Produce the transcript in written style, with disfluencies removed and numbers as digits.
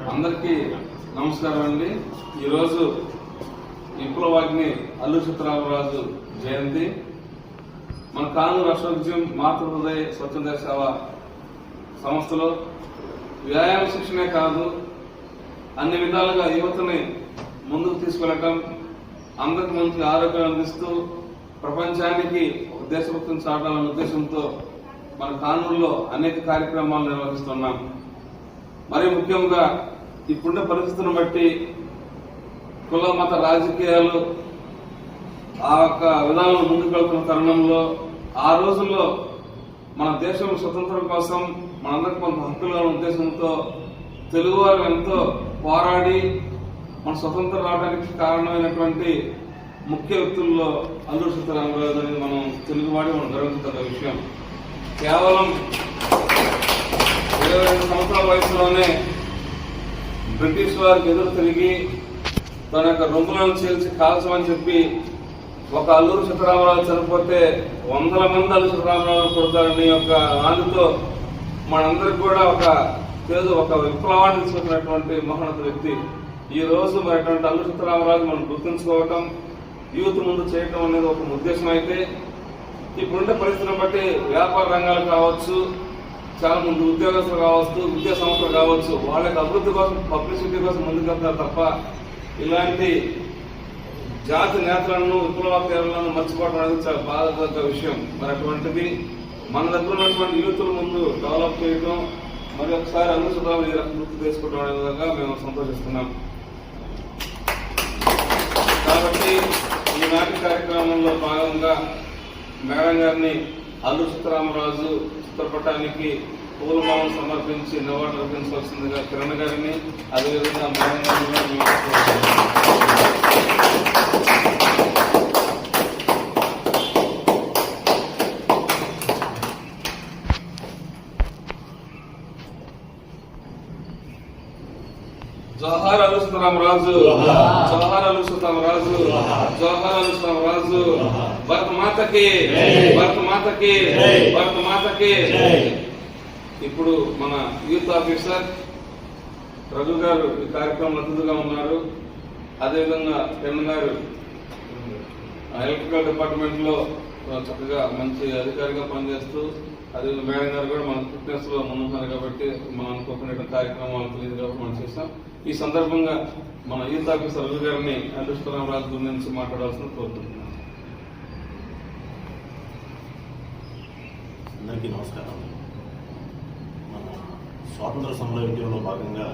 అందరికీ నమస్కారం అండి. ఈరోజు విప్లవాగ్ని అల్లూరి సీతారామరాజు జయంతి. మన కానూరు అశోక్ మాతృహృదయ స్వచ్ఛంద సేవ సంస్థలో వ్యాయామ శిక్షణే కాదు, అన్ని విధాలుగా యువతని ముందుకు తీసుకెళ్లటం, అందరికి మంచి ఆరోగ్యం అందిస్తూ ప్రపంచానికి దేశభక్తిని చాటాలన్న ఉద్దేశంతో మన కానూరులో అనేక కార్యక్రమాలు నిర్వహిస్తున్నాం. మరి ముఖ్యంగా ఇప్పుడున్న పరిస్థితులను బట్టి కుల మత రాజకీయాలు ఆ యొక్క విధానం ముందుకు వెళ్తున్న తరుణంలో, ఆ రోజుల్లో మన దేశం స్వతంత్రం కోసం మనందరికి మన హక్కుల ఉద్దేశంతో తెలుగువారు ఎంతో పోరాడి మన స్వతంత్రం రావడానికి కారణమైనటువంటి ముఖ్య వ్యక్తుల్లో అల్లూరి సీతారామరాజు అనేది మనం తెలుగువాడి మనం గర్వించదగ్గ విషయం. కేవలం 22 సంవత్సరాల వయసులోనే బ్రిటిష్ వారికి ఎదురు తిరిగి తన యొక్క రొమ్ములను చేల్చి కాల్చమని చెప్పి ఒక అల్లూరి సీతారామరాజు చనిపోతే 100 మంది అల్లూరి సీతారామరాజు కొడతారని యొక్క ఆందుతో మనందరికి కూడా ఒక విప్లవాన్ని తీసుకొచ్చినటువంటి మహోన్నత వ్యక్తి. ఈ రోజు మరి అటువంటి అల్లూరి సీతారామరాజు మనం గుర్తుంచుకోవటం, యూత్ ముందు చేయటం అనేది ఒక ఉద్దేశం అయితే, ఇప్పుడుండే పరిస్థితులను బట్టి వ్యాపార రంగాలు కావచ్చు, చాలా మంది ఉద్యోగస్తులు కావచ్చు, విద్యా సంస్థలు కావచ్చు, వాళ్ళ యొక్క అభివృద్ధి కోసం పబ్లిసిటీ కోసం ముందుకెళ్తారు తప్ప ఇలాంటి జాతి నేతలను విప్లవకారులను మర్చిపోవడం అనేది చాలా బాధాకర విషయం. మరి అటువంటిది మన దగ్గర ఉన్నటువంటి యూతుల ముందు డెవలప్ చేయడం, మరి ఒకసారి అల్లూరి సీతారామరాజు గుర్తు చేసుకోవడం అనే విధంగా మేము సంతోషిస్తున్నాం. కాబట్టి ఈనాటి కార్యక్రమంలో భాగంగా మేడం గారిని అల్లూరి సీతారామరాజు చిత్రపటానికి పూలమాలను సమర్పించి నివాళులు అర్పించవలసిందిగా కిరణ్ గారిని, అదేవిధంగా మేడం గారిని జోహార్ అల్లూరి సీతారామరాజు, జోహార్ అల్లూరి సీతారామరాజు, జోహార్ అల్లూరి సీతారామరాజు. భారత మాతకి, భారత మాతకి, భారత మాతకి. ఇప్పుడు మన యూత్ ఆఫీసర్ రఘు గారు ఈ కార్యక్రమంలో అతిథిగా ఉన్నారు. అదేవిధంగా కిరణ్ గారు ఎలక్ట్రికల్ డిపార్ట్మెంట్ లో చక్కగా మంచి అధికారిగా పనిచేస్తూ, అదే మేడం గారు కూడా మన ఫిట్నెస్ లో ముందున్నారు కాబట్టి మనం అనుకోకుండా కార్యక్రమాలు తెలియదు కాబట్టి మనం చేస్తాం. ఈ సందర్భంగా మన యూత్ ఆఫీసర్ రఘు గారిని అల్లూరి సీతారామరాజు గురించి మాట్లాడాల్సిన కోరుతున్నాం. అందరికీ నమస్కారం. మన స్వాతంత్ర సమర విద్యలో భాగంగా